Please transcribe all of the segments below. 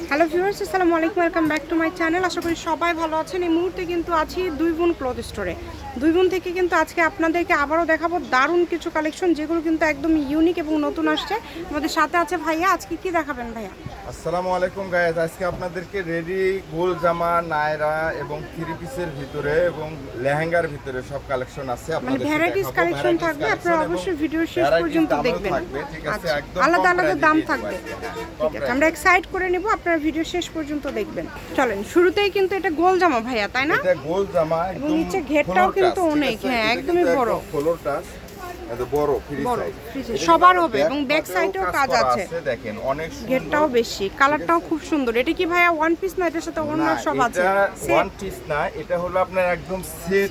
Hello viewers, আসসালামু আলাইকুম, welcome back to my channel. আশা করি সবাই ভালো আছেন। এই মুহূর্তে কিন্তু আছি দুই বোন ক্লথ স্টোরে। দুই বোন থেকে কিন্তু আজকে আপনাদেরকে আবারও দেখাবো দারুণ কিছু কালেকশন, যেগুলো কিন্তু একদম ইউনিক এবং নতুন আসছে। আমাদের সাথে আছে ভাইয়া। আজকে কি দেখাবেন ভাইয়া? আসসালামু আলাইকুম গাইস, আজকে আপনাদেরকে রেডি গোল জামা, নায়রা এবং থ্রি পিসের ভিতরে এবং লেহেঙ্গার ভিতরে সব কালেকশন আছে। মানে ভ্যারাইটিস কালেকশন থাকবে, আপনারা অবশ্যই ভিডিও শেষ পর্যন্ত দেখবেন। ঠিক আছে, একদম আলাদা আলাদা দাম দিয়ে থাকবে। দিব আজকে। ঠিক আছে, আমরা এক্সাইট করে নেব, আপনারা ভিডিও শেষ পর্যন্ত দেখবেন। চলেন, শুরুতেই কিন্তু এটা গোল জামা ভাইয়া, তাই না? এটা গোল জামা, এবং একদম নিচে ঘেরটাও কিন্তু অনেক, হ্যাঁ একদমই বড়। ফ্লোরটা এত বড় ফ্রি বড় সাইজ ফ্রি সাইজ সবার হবে এবং ব্যাক সাইডেও কাজ আছে। দেখেন অনেক সুন্দর, ঘেরটাও বেশি, কালারটাও খুব সুন্দর। এটা কি ভাইয়া ওয়ান পিস না এটার সাথে ওড়না সব আছে? এটা ওয়ান পিস না, এটা হলো আপনার একদম সেট,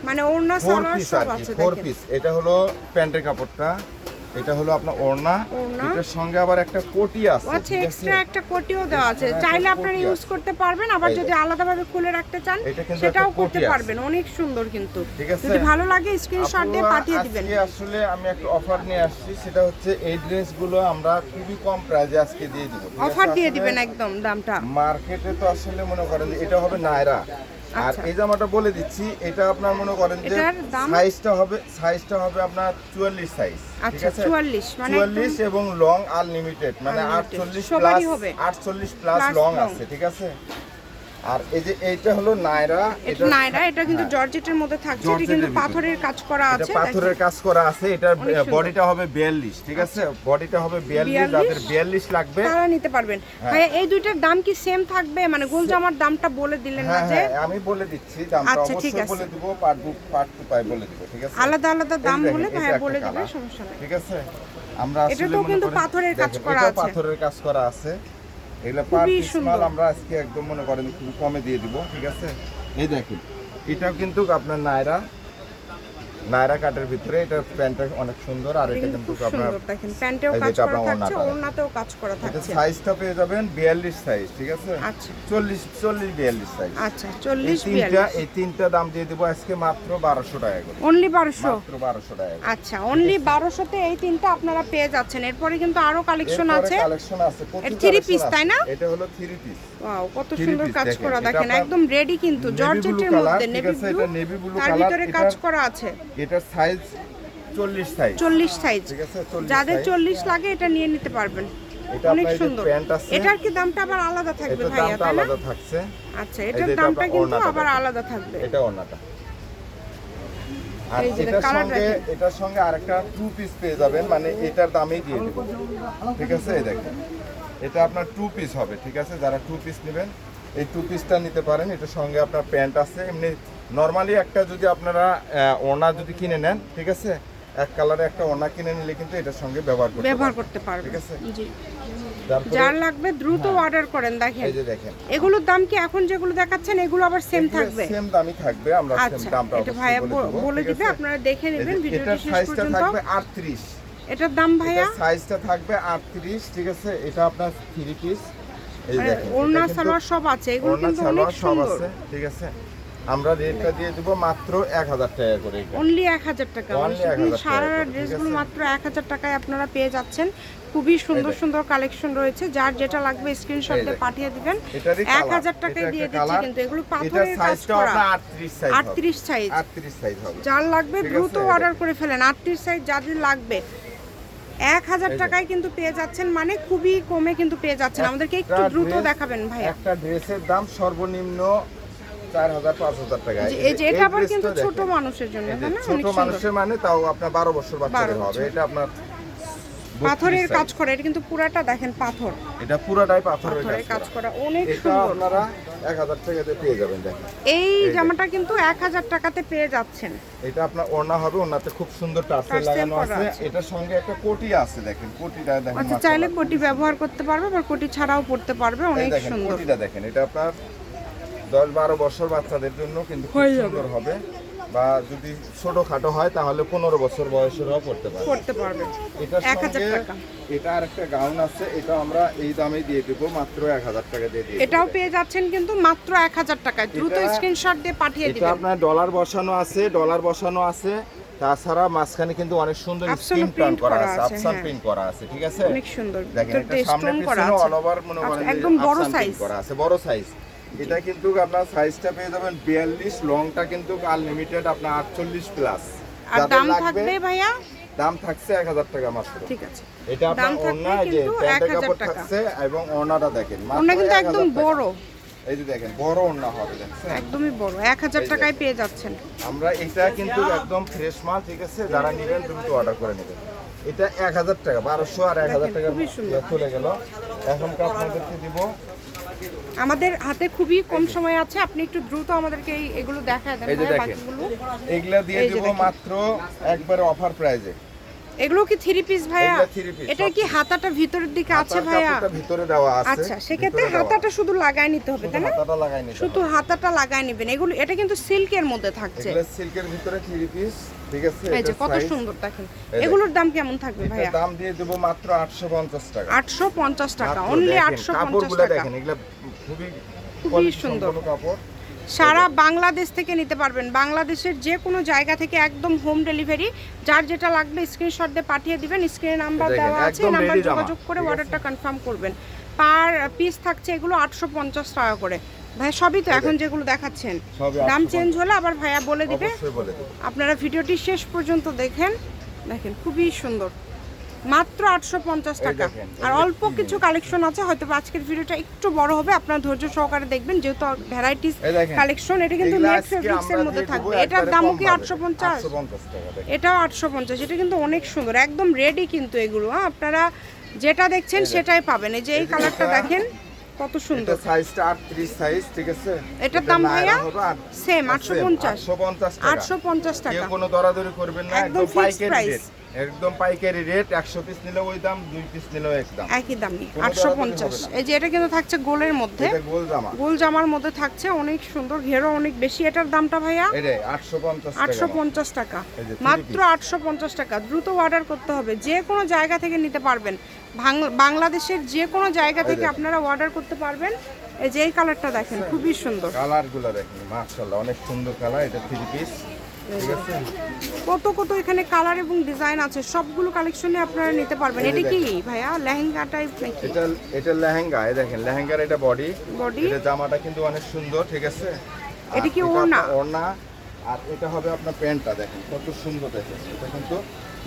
মানে ওড়না ফোর সালোয়ার পিস সব আর কি, আছে। ফোর দেখেন পিস। এটা হলো প্যান্টের কাপড়টা, এটা হলো আপনার ওড়না, এটার সঙ্গে আবার একটা কোটি আছে। আচ্ছা, এক্সট্রা একটা কোটিও দেওয়া আছে। চাইলে আপনারা ইউজ করতে পারবেন, আবার যদি আলাদাভাবে খুলে রাখতে চান সেটাও করতে পারবেন। অনেক সুন্দর কিন্তু। যদি ভালো লাগে স্ক্রিনশট দিয়ে পাঠিয়ে দিবেন। আজকে আসলে আমি একটা অফার নিয়ে আসছি, সেটা হচ্ছে এই ড্রেসগুলো আমরা খুবই কম প্রাইসে আজকে দিয়ে দিব। অফার দিয়ে দিবেন একদম দামটা। মার্কেটে তো আসলে মনে করেন যে এটা হবে নায়রা, আর এই জামাটা বলে দিচ্ছি, এটা আপনার মনে করেন যে সাইজটা হবে আপনার 44 সাইজ। ঠিক আচ্ছা, আছে, 44 মানে 44 এবং লং আনলিমিটেড, মানে 48 প্লাস লং আছে। ঠিক আছে, আর এই যে এইটা হলো নায়রা, এটা কিন্তু জর্জেটের মধ্যে থাকছে। এটা কিন্তু পাথরের কাজ করা আছে, পাথরের কাজ করা আছে। এটার বডিটা হবে 42। ঠিক আছে, বডিটা হবে 42, যাদের 42 লাগবে তারা নিতে পারবেন। ভাইয়া এই দুইটার দাম কি সেম থাকবে? মানে গোল জামার দামটা বলে দিলেন না যে? আমি বলে দিচ্ছি দামটা, অবশ্যই বলে দিব, পার্ট টু পাই বলে দিব। ঠিক আছে, আলাদা আলাদা দাম বলে ভাইয়া বলে দিবে, সমস্যা নাই। ঠিক আছে, আমরা আসলে এটাতেও কিন্তু পাথরের কাজ করা আছে। পাথরের কাজ করা আছে। এগুলা পার পিস মাল আমরা আজকে একদম মনে করেন খুব কমে দিয়ে দিব। ঠিক আছে, এই দেখুন, এটাও কিন্তু আপনার নায়রা কাটের ভিতরে, এটা প্যান্টটা অনেক সুন্দর, আর এটা কিন্তু আপনার দেখেন প্যান্টেও কাজ করা থাকছে, ওড়নাতেও কাজ করা এটা থাকছে। সাইজটা পেয়ে যাবেন 42 সাইজ। ঠিক আছে, আচ্ছা 40 42 সাইজ। আচ্ছা 40 42 এই তিনটা দাম দিয়ে দেব আজকে মাত্র 1200 টাকা করে। অনলি 1200? মাত্র 1200 টাকা। আচ্ছা, অনলি 1200 তে এই তিনটা আপনারা পেয়ে যাচ্ছেন। এরপরে কিন্তু আরো কালেকশন আছে। এটা থ্রি পিস তাই না? এটা হলো থ্রি পিস। ওয়াও, কত সুন্দর কাজ করা দেখেন, একদম রেডি কিন্তু জর্জেটের মধ্যে নেভি ব্লু, তার ভিতরে কাজ করা আছে। এটার সাইজ 40 সাইজ। 40 সাইজ, ঠিক আছে, যাদের 40 লাগে এটা নিয়ে নিতে পারবেন। অনেক সুন্দর। এটার কি দামটা আবার আলাদা থাকবে ভাইয়া? দামটা আলাদা থাকছে। আচ্ছা, এটার দামটা কিন্তু আবার আলাদা থাকবে। এটা ওড়নাটা, আর এটার সঙ্গে আরেকটা টু পিস পেয়ে যাবেন, মানে এটার দামেই দিয়ে দেব। ঠিক আছে, এই দেখেন, এটা আপনার টু পিস হবে। ঠিক আছে, যারা টু পিস নেবেন এই টু পিসটা নিতে পারেন। এটার সঙ্গে আপনার প্যান্ট আছে। এমনি নর্মালি একটা যদি আপনারা ওড়না যদি কিনে নেন, ঠিক আছে, এক কালারে একটা ওড়না কিনে নিলে কিন্তু এটার সঙ্গে ব্যবহার করতে পারবেন। ঠিক আছে, জি, যার লাগবে দ্রুত অর্ডার করেন। দেখেন, এই যে দেখেন, এগুলোর দাম কি এখন যেগুলো দেখাচ্ছেন এগুলো আবার সেম থাকবে? সেম দামই থাকবে, আমরা সেম দামটা এটা ভাইয়া বলে দিবে, আপনারা দেখে নেবেন ভিডিওটি শেষ পর্যন্ত। থাকবে 38, এটার দাম ভাইয়া সাইজটা থাকবে 38। ঠিক আছে, এটা আপনার থ্রি পিস, এই দেখেন ওড়না সালোয়ার সব আছে, এগুলো কিন্তু অনেক সুন্দর। ঠিক আছে, আমরা রেটটা দিয়ে দেব মাত্র 1000 টাকা করে। অনলি 1000 টাকা, সারা ড্রেসগুলো মাত্র 1000 টাকায় আপনারা পেয়ে যাচ্ছেন। খুবই সুন্দর সুন্দর কালেকশন রয়েছে, যার যেটা লাগবে স্ক্রিনশট দিয়ে পাঠিয়ে দিবেন। 1000 টাকায় দিয়ে দিচ্ছি কিন্তু এগুলো পাথরের কাজ করা। 38 সাইজ হবে, যার লাগবে দ্রুত অর্ডার করে ফেলেন। 38 সাইজ যাদের লাগবে 1000 টাকায় কিন্তু পেয়ে যাচ্ছেন, মানে খুবই কমে কিন্তু পেয়ে যাচ্ছেন। আমাদেরকে একটু দ্রুত দেখাবেন ভাইয়া। একটা ড্রেসের দাম সর্বনিম্ন 4000-5000 টাকা। এই যে এটা আবার কিন্তু ছোট মানুষের জন্য, তাই না? ছোট মানুষের, মানে তাও আপনার 12 বছর বাচ্চাদের হবে। এটা আপনার পাথরের কাজ করা, এটা কিন্তু পুরাটা দেখেন পাথর, এটা পুরাটাই পাথরের কাজ করা, অনেক সুন্দর। আপনারা 1000 টাকাতে পেয়ে যাবেন। দেখেন, এই জামাটা কিন্তু 1000 টাকাতে পেয়ে যাচ্ছেন। এটা আপনার ওড়না হবে, ওড়নাতে খুব সুন্দর টার্সেল লাগানো আছে। এটার সঙ্গে একটা কোটি আছে, দেখেন কোটিটা দেখেন। আচ্ছা, চাইলে কোটি ব্যবহার করতে পারবে বা কোটি ছাড়াও পড়তে পারবে, অনেক সুন্দর। কোটিটা দেখেন, এটা আপনার 10-12 বছর বাচ্চাদের জন্য কিন্তু খুব সুন্দর হবে, বা যদি ছোটখাটো হয় তাহলে 15 বছর বয়সেরও পড়তে পারবে। এটা 1000 টাকা। এটা আরেকটা গাউন আছে, এটা আমরা এই দামে দিয়ে দেব, মাত্র 1000 টাকা দিয়ে দেব। এটাও পেয়ে যাচ্ছেন কিন্তু মাত্র 1000 টাকায়। দ্রুত স্ক্রিনশট দিয়ে পাঠিয়ে দিবেন। এটা আপনার ডলার বসানো আছে, তাছাড়া মাঝখানে কিন্তু অনেক সুন্দর Upson স্ক্রিন প্রিন্ট print করা করা আছে, আছে, আপসান হ্যাঁ। প্রিন্ট করা আছে, ঠিক আছে? অনেক সুন্দর দেখেন এটা ভিতরটা সামনে স্টোন করা পিছনে আছে অল ওভার মনে করেন যে একদম বড় upsan print সাইজ করা আছে, বড় সাইজ। এটা কিন্তু আপনার সাইজটা পেয়ে যাবেন 42, লংটা কিন্তু আনলিমিটেড আপনার 48 প্লাস। আর দাম থাকবে ভাইয়া দাম থাকছে 1000 টাকা মাত্র। ঠিক আছে এটা আপনার দাম থাকবে ওড়না যে কিন্তু প্যান্টের 1000 কাপড় টাকা। থাকছে এবং ওড়নাটা দেখেন ওনা কিন্তু 1000 একদম টাকা। বড় এই যে দেখেন বড় ওড়না হবে, দেখছেন? একদমই বড় 1000 এই যে। টাকায় পেয়ে যাচ্ছেন আমরা এটা কিন্তু একদম ফ্রেশ মাল, ঠিক আছে? যারা নেবেন দ্রুত অর্ডার করে নেবেন। এটা 1000 টাকা, 1200 আর 1000 টাকা খুবই সুন্দর। চলে গেল। এখন আপনাদেরকে দিব আমাদের হাতে খুবই কম সময় আছে, আপনি একটু দ্রুত আমাদেরকে এগুলো দেখায় দেন এই যে ভাইয়া, দেখেন। বাকিগুলো এগুলা দিয়ে এই যে দিব দেখেন। মাত্র একবারে অফার প্রাইজে। এগুলো কি 3 পিস ভাইয়া? এগুলো 3 piece, এটা সব কি piece। হাতাটা ভিতরের দিকে আছে হাতার ভাইয়া? কাপড়টা ভিতরে দেওয়া আছে। আচ্ছা সেক্ষেত্রে ভিতরে দেওয়া। হাতাটা শুধু লাগায় নিতে হবে, শুধু তাই না? হাতাটা লাগাই নিতে শুধু হবে। হাতাটা লাগায় নেবেন। এগুলো এটা কিন্তু সিল্কের মধ্যে থাকছে। এগুলো সিল্কের ভিতরে 3 পিস, ঠিক আছে? এই যে এটা কত size। সুন্দর দেখেন। দেখেন। এগুলোর দাম কেমন থাকবে এটার ভাইয়া? দাম দিয়ে দেব মাত্র 850 টাকা। 850 টাকা, মাত্র অনলি দেখেন, 850 কাপড়গুলো টাকা। দেখেন, এগুলো খুবই খুবই quality সুন্দর। সম্পন্ন কাপড়। সারা বাংলাদেশ থেকে নিতে পারবেন, বাংলাদেশের যে কোনো জায়গা থেকে একদম হোম ডেলিভারি। যার যেটা লাগবে স্ক্রিনশট দিয়ে পাঠিয়ে দিবেন, স্ক্রিনে নাম্বার দেখেন, দেওয়া আছে, একদম নাম্বার ready জামা, যোগাযোগ করে ঠিক আছে? অর্ডারটা কনফার্ম করবেন। পার পিস থাকছে এগুলো 850 টাকা করে। ভাই সবই তো এখন যেগুলো দেখাচ্ছেন, সবই দাম 850 চেঞ্জ হলে আবার ভাইয়া বলে দিবে। অবশ্যই বলে দেব। আপনারা ভিডিওটি শেষ পর্যন্ত দেখেন, দেখেন খুবই সুন্দর, মাত্র 850 এই টাকা। দেখেন, আর এগুলো অল্প কি কিছু কালেকশন আছে, হয়তো বা আজকের ভিডিওটা একটু বড় হবে, আপনারা ধৈর্য সহকারে দেখবেন, যেহেতু ভ্যারাইটিস এই দেখেন, কালেকশন। এটা কিন্তু এগুলো নেট আজকে ফেব্রিক্স এর আমরা মধ্যে দিয়ে থাকবে। দেবো এটার একবারে দামও কম কি দামে। 850? 850 টাকা দেখেন। এটাও 850। এটা কিন্তু অনেক সুন্দর, একদম রেডি কিন্তু এগুলো। হ্যাঁ, আপনারা যেটা দেখছেন সেটাই পাবেন। এই যে এই এই যে কালারটা এটা- দেখেন কত সুন্দর। এটা সাইজটা 38 সাইজ, ঠিক আছে? এটার এটা দাম নায়রা ভাইয়া? হবে সেম 850 850 টাকা। 850 কেউ টাকা। কোনো দরাদরি করবেন না, একদম একদম fixed পাইকারি price। রেট। একদম পাইকারি রেট। 100 পিস নিলে ওই দাম, 2 পিস নিলেও এক দাম। একই দামই কোনো দরাদরি 850। হবে না। এই যে এটা কিন্তু থাকছে গোলের মধ্যে, এটা গোল জামা। গোল জামার মধ্যে থাকছে, অনেক সুন্দর, ঘেরও অনেক বেশি। এটার দামটা ভাইয়া এটাই 850 টাকা। 850 টাকা, এই যে মাত্র 850 টাকা। দ্রুত অর্ডার করতে হবে, যে কোনো জায়গা থেকে নিতে পারবেন। বাংলাদেশের যে কোনো জায়গা থেকে দেখেন। আপনারা অর্ডার করতে পারবেন। এই যে এই কালারটা দেখেন, খুবই সুন্দর। কালারগুলো দেখেন, মাশাআল্লাহ অনেক সুন্দর কালার। এটা 3 পিস, ঠিক আছে? কত কত এখানে কালার এবং ডিজাইন আছে, সবগুলো কালেকশনে আপনারা নিতে পারবেন। এই যে এটা কি ভাইয়া লেহেঙ্গা টাইপ নাকি? এটা লেহেঙ্গা, এই দেখেন লেহেঙ্গার এটা বডি। বডি এটা জামাটা কিন্তু অনেক সুন্দর, ঠিক আছে? আর এটা কি আপনার ওড়না? ওড়না। আর এটা হবে আপনার প্যান্টটা, দেখেন কত সুন্দর দেখেন। এটা কিন্তু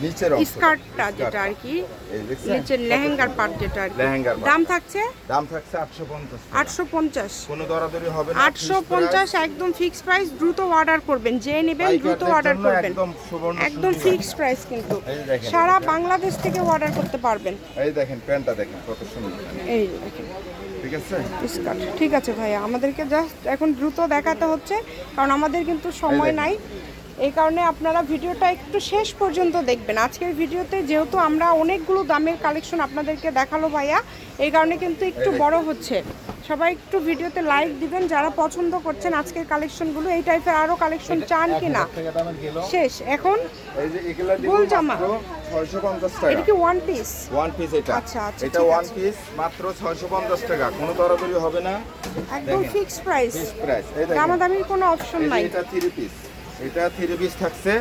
নিচের অংশ, স্কার্টটা যেটা আর কি, এই দেখছেন? নিচের লেহেঙ্গার পার্ট যেটা আর কি। লেহেঙ্গার part। দাম থাকছে দাম থাকছে 850 টাকা। 850। কোনো দরাদরি হবে না। 850 একদম ফিক্সড প্রাইস। দ্রুত অর্ডার করবেন, যে নেবেন দ্রুত পাইকারদের অর্ডার জন্য করবেন। একদম সুবর্ণ একদম সুযোগ। ফিক্সড প্রাইস কিন্তু, এই যে দেখেন, সারা এটা। বাংলাদেশ থেকে অর্ডার করতে পারবেন। এই দেখেন প্যান্টটা দেখেন কত সুন্দর, এই যে দেখেন ঠিক আছে? স্কার্ট। ঠিক আছে ভাইয়া, আমাদেরকে জাস্ট এখন দ্রুত দেখাতে হচ্ছে, কারণ আমাদের কিন্তু সময় দেখেন। নাই। এই কারণে আপনারা ভিডিওটা একটু শেষ পর্যন্ত দেখবেন। আজকের ভিডিওতে যেহেতু আমরা অনেকগুলো দামের কালেকশন আপনাদেরকে দেখালো ভাইয়া, এই কারণে কিন্তু একটু বড় হচ্ছে। সবাই একটু ভিডিওতে লাইক দিবেন যারা পছন্দ করছেন আজকের কালেকশনগুলো। এই টাইপের আরও কালেকশন চান কি না? 1000 টাকা দামের গেল। শেষ এখন। এই যে এগুলা দিব গোল জামা। মাত্র 650 টাকা। এটা কি ওয়ান পিস? ওয়ান পিস এটা। আচ্ছা, আচ্ছা, এটা ঠিক ওয়ান আছে। পিস মাত্র 650 টাকা। কোনো দরাদরি হবে না। একদম দেখেন। Fixed price, fix price. এই দেখেন। দামাদামির কোনো অপশন এই যে নাই। এটা 3 পিস। এটা 3 পিস থাকছে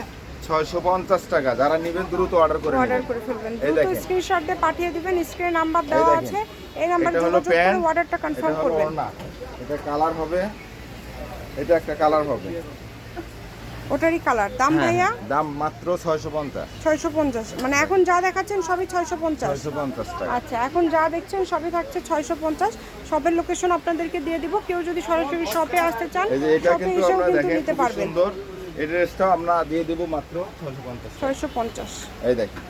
650 টাকা। যারা নেবেন দ্রুত অর্ডার করে অর্ডার নেবেন। করে ফেলবেন, এই দ্রুত দেখেন। স্ক্রিনশট দিয়ে পাঠিয়ে দিবেন, স্ক্রিনে নাম্বার এই দেওয়া দেখেন। আছে, এই নাম্বার এটা হলো যোগাযোগ করে প্যান্ট, অর্ডারটা এটা কনফার্ম হলো করবেন। ওড়না। এটা কালার হবে, এটা একটা কালার হবে। ওটারই কালার। দাম হ্যাঁ, ভাইয়া দাম মাত্র 650। 650, মানে এখন যা দেখাচ্ছেন সবই 650। 650 টাকা। আচ্ছা, এখন যা দেখছেন সবই থাকছে 650। শপের লোকেশন আপনাদেরকে দিয়ে দিব, কেউ যদি সরাসরি শপে আসতে চান এই যে এটা শপে কিন্তু এসেও আপনারা কিন্তু দেখেন নিতে খুব পারবেন। সুন্দর। এই ড্রেসটাও আমরা দিয়ে দেব মাত্র 650 টাকা। 650। এই দেখেন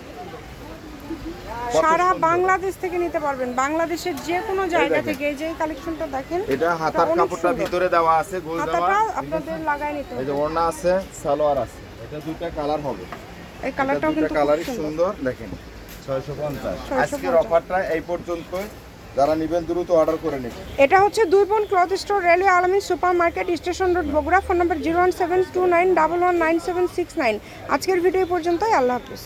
কত সারা সুন্দর। বাংলাদেশ থেকে নিতে পারবেন, বাংলাদেশের যে কোনো জায়গা দেখেন। থেকে। এই যে কালেকশনটা দেখেন, এটা হাতার অনেক কাপড়টা সুন্দর। ভিতরে দেওয়া আছে গোল জামা। হাতাটা আপনাদের লাগাই নিতে এই হবে। যে ওড়না আছে, সালোয়ার আছে। এটা দুইটা কালার হবে। এই কালারটাও এটা কিন্তু দুইটা খুব কালারই সুন্দর। সুন্দর। দেখেন 650। 650 আজকের অফারটা এই পর্যন্তই। যারা নেবেন দ্রুত অর্ডার করে নেবেন। এটা হচ্ছে দুই বোন ক্লথ স্টোর, রেলওয়ে আলমী super market, station road, Bogura. Phone নম্বর 01729119769। আজকের ভিডিও পর্যন্তই। আল্লাহ হাফিজ।